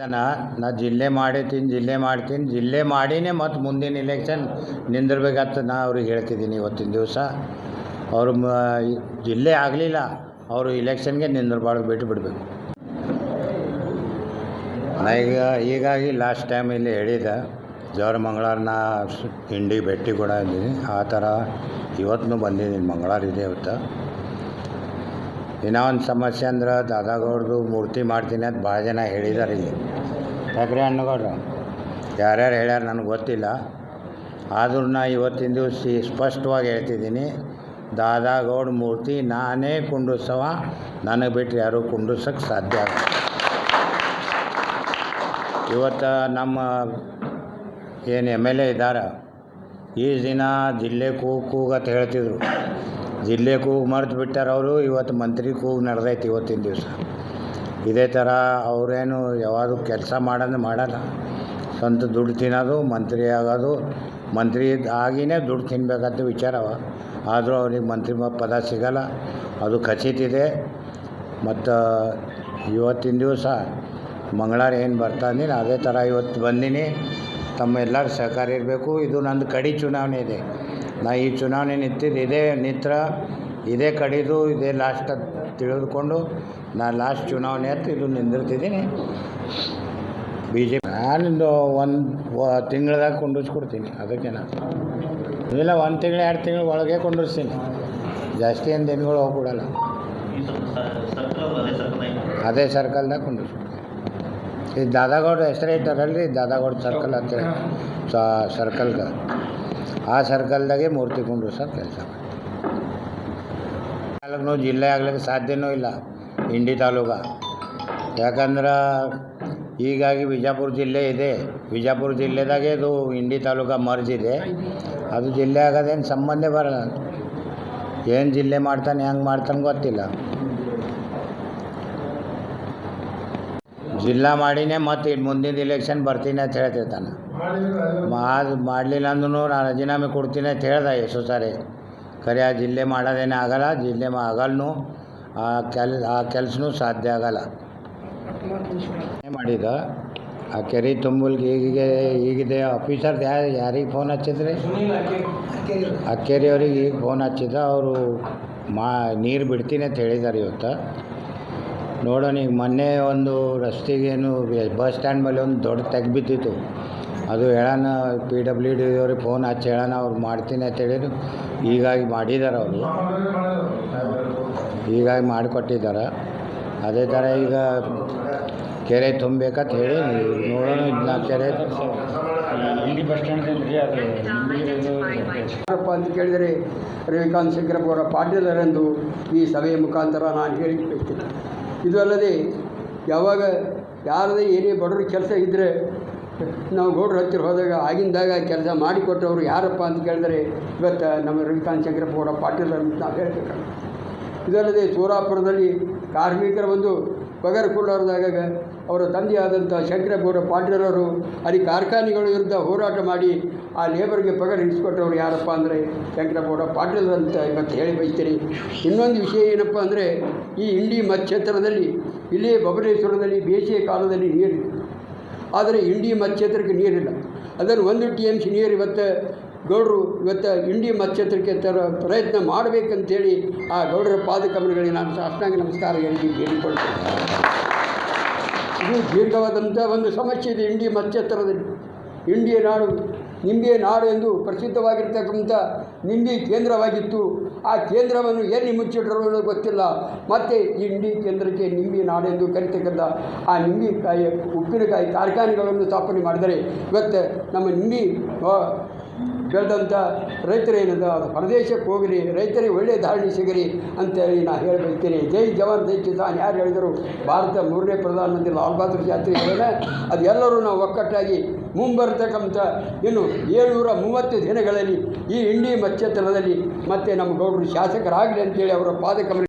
ನಾ ಜಿಲ್ಲೆ ಮಾಡ್ತೀನಿ ಜಿಲ್ಲೆ ಮಾಡಿನೇ ಮತ್ತು ಮುಂದಿನ ಇಲೆಕ್ಷನ್ ನಿಂದಿರ್ಬೇಕಂತ ನಾ ಅವ್ರಿಗೆ ಹೇಳ್ತಿದ್ದೀನಿ. ಇವತ್ತಿನ ದಿವಸ ಅವರು ಜಿಲ್ಲೆ ಆಗಲಿಲ್ಲ, ಅವರು ಇಲೆಕ್ಷನ್ಗೆ ನಿಂದಿರಬಾರ್ದು, ಬಿಡಬೇಕು. ನಾ ಹೀಗಾಗಿ ಲಾಸ್ಟ್ ಟೈಮ್ ಇಲ್ಲಿ ಹೇಳಿದೆ, ಜವರ ಮಂಗಳವಾರನ ಇಂಡಿ ಭೇಟಿ ಕೂಡ ಇದ್ದೀನಿ. ಆ ಥರ ಇವತ್ತು ಬಂದಿದ್ದೀನಿ, ಮಂಗಳವಾರ ಇದೆ ಇವತ್ತು. ಇನ್ನೂ ಒಂದು ಸಮಸ್ಯೆ ಅಂದ್ರೆ ದಾದಾಗೌಡ್ದು ಮೂರ್ತಿ ಮಾಡ್ತೀನಿ ಅಂತ ಭಾಳ ಜನ ಹೇಳಿದ್ದಾರೆ ಇಲ್ಲಿ. ಯಾಕ್ರಿ ಅಣ್ಣಗೌಡ್ರು ಯಾರ್ಯಾರು ಹೇಳ್ಯಾರ ನನಗೆ ಗೊತ್ತಿಲ್ಲ. ಆದ್ರೂ ನಾ ಇವತ್ತಿನ ದಿವಸ ಸ್ಪಷ್ಟವಾಗಿ ಹೇಳ್ತಿದ್ದೀನಿ, ದಾದಾಗೌಡ ಮೂರ್ತಿ ನಾನೇ ಕುಂಡ್ರಿಸವ, ನನಗೆ ಬಿಟ್ಟು ಯಾರೂ ಕುಂಡ್ರಿಸೋಕ್ಕೆ ಸಾಧ್ಯ ಆಗಲ್ಲ. ಇವತ್ತು ನಮ್ಮ ಏನು MLA ಇದ್ದಾರೆ, ಈ ದಿನ ಜಿಲ್ಲೆ ಕೂಗತ್ ಹೇಳ್ತಿದ್ರು, ಜಿಲ್ಲೆ ಕೂಗು ಮರೆತು ಬಿಟ್ಟಾರ ಅವರು. ಇವತ್ತು ಮಂತ್ರಿ ಕೂಗು ನಡೆದೈತಿ ಇವತ್ತಿನ ದಿವಸ. ಇದೇ ಥರ ಅವರೇನು ಯಾವುದು ಕೆಲಸ ಮಾಡಲ್ಲ, ಸ್ವಂತ ದುಡ್ಡು ತಿನ್ನೋದು, ಮಂತ್ರಿ ಆಗೋದು, ಮಂತ್ರಿ ಆಗಿನೇ ದುಡ್ಡು ತಿನ್ನಬೇಕಂತ ವಿಚಾರವ. ಆದರೂ ಅವ್ರಿಗೆ ಮಂತ್ರಿ ಪದ ಸಿಗಲ್ಲ, ಅದು ಖಚಿತಿದೆ. ಮತ್ತು ಇವತ್ತಿನ ದಿವಸ ಮಂಗಳವಾರ ಏನು ಬರ್ತಾನೆ ಅದೇ ಥರ ಇವತ್ತು ಬಂದೀನಿ. ತಮ್ಮೆಲ್ಲರ ಸಹಕಾರ ಇರಬೇಕು. ಇದು ನಂದು ಕಡಿ ಚುನಾವಣೆ ಇದೆ. ನಾ ಈ ಚುನಾವಣೆ ಇದೇ ಕಡಿದು ಇದೇ ಲಾಸ್ಟ್ ತಿಳಿದುಕೊಂಡು ನಾ ಲಾಸ್ಟ್ ಚುನಾವಣೆ ಅಂತ ಇದು ನಿಂದಿರ್ತಿದ್ದೀನಿ. BJP ನಾನೊಂದು ಒಂದು ತಿಂಗಳದಾಗ ಕೊಂಡಿಸ್ಕೊಡ್ತೀನಿ. ಅದಕ್ಕೆ ನಾನು ಇಲ್ಲ 1 ತಿಂಗಳು 2 ತಿಂಗಳು ಒಳಗೆ ಕೊಂಡಿಸ್ತೀನಿ. ಜಾಸ್ತಿ ಏನು ದಿನಗಳು ಹೋಗ್ಬಿಡಲ್ಲ. ಅದೇ ಸರ್ಕಲ್ದಾಗ ಕೊಂಡಿಸ್ಕೊಡ್ತೀನಿ. ಈ ದಾದಾಗೌಡ ಹೆಸರೇ ಇಟ್ಟಾರಲ್ರಿ, ದಾದಾಗೌಡ ಸರ್ಕಲ್ ಅಂತೇಳಿ ಸರ್ಕಲ್ಗ, ಆ ಸರ್ಕಲ್ದಾಗೆ ಮೂರ್ತಿ ಕುಂಡ್ರಿಸೋ ಕೆಲಸ ಮಾಡಿ. ಜಿಲ್ಲೆ ಆಗ್ಲಿಕ್ಕೆ ಸಾಧ್ಯವೂ ಇಲ್ಲ ಇಂಡಿ ತಾಲೂಕ. ಯಾಕಂದ್ರೆ ಹೀಗಾಗಿ ವಿಜಾಪುರ ಜಿಲ್ಲೆ ಇದೆ, ವಿಜಾಪುರ ಜಿಲ್ಲೆದಾಗೆ ಇದು ಇಂಡಿ ತಾಲೂಕ ಮರ್ಜ್ ಇದೆ. ಅದು ಜಿಲ್ಲೆ ಆಗೋದೇನು ಸಂಬಂಧ ಬರಲ್ಲ. ಏನು ಜಿಲ್ಲೆ ಮಾಡ್ತಾನೆ ಹೆಂಗೆ ಮಾಡ್ತಾನೆ ಗೊತ್ತಿಲ್ಲ. ಜಿಲ್ಲಾ ಮಾಡಿನೇ ಮತ್ತು ಮುಂದಿನ ಇಲೆಕ್ಷನ್ ಬರ್ತೀನಿ ಅಂತ ಹೇಳ್ತಿರ್ತಾನೆ. ಮಾಡಲಿಲ್ಲ ಅಂದ್ರೂ ನಾನು ರಾಜೀನಾಮೆ ಕೊಡ್ತೀನಿ ಅಂತ ಹೇಳ್ದೆ ಎಷ್ಟು ಸಾರಿ. ಖರೆ ಆ ಜಿಲ್ಲೆ ಮಾಡೋದೇನೇ ಆಗಲ್ಲ, ಜಿಲ್ಲೆ ಆಗಲ್ಲೂ, ಆ ಕೆಲಸನೂ ಸಾಧ್ಯ ಆಗಲ್ಲ. ಮಾಡಿದ ಆ ಕೆರೆ ತುಂಬಲ್ಗೆ ಈಗಿದೆ ಆಫೀಸರ್ ಯಾರಿಗೆ ಫೋನ್ ಹಚ್ಚಿದ್ರಿ? ಅಕ್ಕೇರಿ ಅವ್ರಿಗೆ ಈಗ ಫೋನ್ ಹಚ್ಚಿದ. ಅವರು ನೀರು ಬಿಡ್ತೀನಿ ಅಂತ ಹೇಳಿದ್ದಾರೆ ಇವತ್ತು. ನೋಡೋಣ. ಈಗ ಮೊನ್ನೆ ಒಂದು ರಸ್ತೆಗೇನು ಬಸ್ ಸ್ಟ್ಯಾಂಡ್ ಮೇಲೆ ಒಂದು ದೊಡ್ಡ ತೆಗ್ಬಿದ್ದಿತ್ತು. ಅದು ಹೇಳೋಣ PWD ಅವ್ರಿಗೆ ಫೋನ್ ಹಚ್ಚಿ ಹೇಳೋಣ, ಅವ್ರು ಮಾಡ್ತೀನಿ ಅಂತ ಹೇಳಿದ್ರು. ಹೀಗಾಗಿ ಮಾಡಿದ್ದಾರೆ ಅವರು, ಹೀಗಾಗಿ ಮಾಡಿಕೊಟ್ಟಿದ್ದಾರೆ. ಅದೇ ಥರ ಈಗ ಕೆರೆ ತುಂಬಬೇಕಂತ ಹೇಳಿ ನೋಡೋಣ. ಇದನ್ನ ಕೆರೆ ಇಲ್ಲಿ ಬಸ್ ಸ್ಟ್ಯಾಂಡ್ ಯಾರಪ್ಪ ಅಂತ ಕೇಳಿದರೆ ರವಿಕಾಂತ್ ಶಂಕರಪ್ಪಗೌಡ ಪಾಟೀಲರೆಂದು ಈ ಸಭೆಯ ಮುಖಾಂತರ ನಾನು ಹೇಳಿಕೊಳ್ತೀನಿ. ಇದು ಅಲ್ಲದೆ ಯಾವಾಗ ಯಾರದೇ ಏನೇ ಬಡವ್ರ ಕೆಲಸ ಇದ್ದರೆ ನಾವು ಗೌಡ್ರ ಹತ್ತಿರ ಹೋದಾಗ ಆಗಿಂದಾಗ ಕೆಲಸ ಮಾಡಿಕೊಟ್ಟವರು ಯಾರಪ್ಪ ಅಂತ ಕೇಳಿದರೆ ಇವತ್ತು ನಮ್ಮ ರವಿಕಾಂತ್ ಶಂಕರಪ್ಪಗೌಡ ಪಾಟೀಲರು ಅಂತ ನಾವು ಹೇಳಬೇಕಾಗ್ತದೆ. ಇದಲ್ಲದೆ ಸೋಲಾಪುರದಲ್ಲಿ ಕಾರ್ಮಿಕರ ಒಂದು ಪಗಾರ ಕೊಡೋರ್ದಾಗ ಅವರ ತಂದೆಯಾದಂಥ ಶಂಕರಪ್ಪಗೌಡ ಪಾಟೀಲರವರು ಅಲ್ಲಿ ಕಾರ್ಖಾನೆಗಳ ವಿರುದ್ಧ ಹೋರಾಟ ಮಾಡಿ ಆ ಲೇಬರ್ಗೆ ಪಗಾರ ಇಡಿಸ್ಕೊಟ್ಟವ್ರು ಯಾರಪ್ಪ ಅಂದರೆ ಶಂಕರಪ್ಪಗೌಡ ಪಾಟೀಲರು ಅಂತ ಇವತ್ತು ಹೇಳಿ ಬಯಸ್ತೀನಿ. ಇನ್ನೊಂದು ವಿಷಯ ಏನಪ್ಪ ಅಂದರೆ ಈ ಇಂಡಿ ಮತಕ್ಷೇತ್ರದಲ್ಲಿ ಇಲ್ಲೇ ಬಬಲೇಶ್ವರದಲ್ಲಿ ಬೇಸಿಗೆ ಕಾಲದಲ್ಲಿ ನೀರಿದೆ, ಆದರೆ ಇಂಡಿ ಮತಕ್ಷೇತ್ರಕ್ಕೆ ನೀರಿಲ್ಲ. ಅದನ್ನು 1 TMC ನೀರು ಇವತ್ತು ಗೌಡರು ಇಂಡಿ ಮತಕ್ಷೇತ್ರಕ್ಕೆ ಪ್ರಯತ್ನ ಮಾಡಬೇಕಂತೇಳಿ ಆ ಗೌಡರ ಪಾದಕಮಲಗಳಿಗೆ ನಾನು ಸಾಷ್ಟಾಂಗ ನಮಸ್ಕಾರ ಹೇಳಿಕೊಳ್ತೇನೆ. ಇದು ದೀರ್ಘವಾದಂಥ ಒಂದು ಸಮಸ್ಯೆ ಇದೆ ಇಂಡಿ ಮತಕ್ಷೇತ್ರದಲ್ಲಿ. ಇಂಡಿಯ ನಾಡು, ನಿಂಬೆ ನಾಡು ಎಂದು ಪ್ರಸಿದ್ಧವಾಗಿರ್ತಕ್ಕಂಥ ನಿಂಬೆ ಕೇಂದ್ರವಾಗಿತ್ತು. ಆ ಕೇಂದ್ರವನ್ನು ಎಲ್ಲಿ ಮುಚ್ಚಿಟ್ಟರು ಗೊತ್ತಿಲ್ಲ. ಮತ್ತು ಈ ಇಂಡಿ ಕೇಂದ್ರಕ್ಕೆ ನಿಂಬೆ ನಾಡು ಎಂದು ಕರೀತಕ್ಕಂಥ ಆ ನಿಂಬೆಕಾಯಿ ಉಪ್ಪಿನಕಾಯಿ ಕಾರ್ಖಾನೆಗಳನ್ನು ಸ್ಥಾಪನೆ ಮಾಡಿದರೆ ಇವತ್ತು ನಮ್ಮ ನಿಂಬೆ ಬೆಳೆದಂಥ ರೈತರೇನದ ಅದು ಹೊರದೇಶಕ್ಕೆ ಹೋಗಲಿ, ರೈತರಿಗೆ ಒಳ್ಳೆಯ ಧಾರಣೆ ಸಿಗಲಿ ಅಂತೇಳಿ ನಾನು ಹೇಳಬಯಸ್ತೇನೆ. ಜೈ ಜವಾನ್ ಜೈ ಕಿಸಾನ್ ಯಾರು ಹೇಳಿದರು? ಭಾರತ 3ನೇ ಪ್ರಧಾನಮಂತ್ರಿ ಲಾಲ್ ಬಹದ್ದೂರ್ ಶಾಸ್ತ್ರಿ ಹೇಳಿದ. ಅದು ಎಲ್ಲರೂ ನಾವು ಒಕ್ಕಟ್ಟಾಗಿ ಮುಂಬರ್ತಕ್ಕಂಥ ಇನ್ನು 730 ದಿನಗಳಲ್ಲಿ ಈ ಇಂಡಿ ಮತಕ್ಷೇತ್ರದಲ್ಲಿ ಮತ್ತೆ ನಮ್ಮ ಗೌಡರು ಶಾಸಕರಾಗಲಿ ಅಂತೇಳಿ ಅವರ ಪಾದಕಮಲ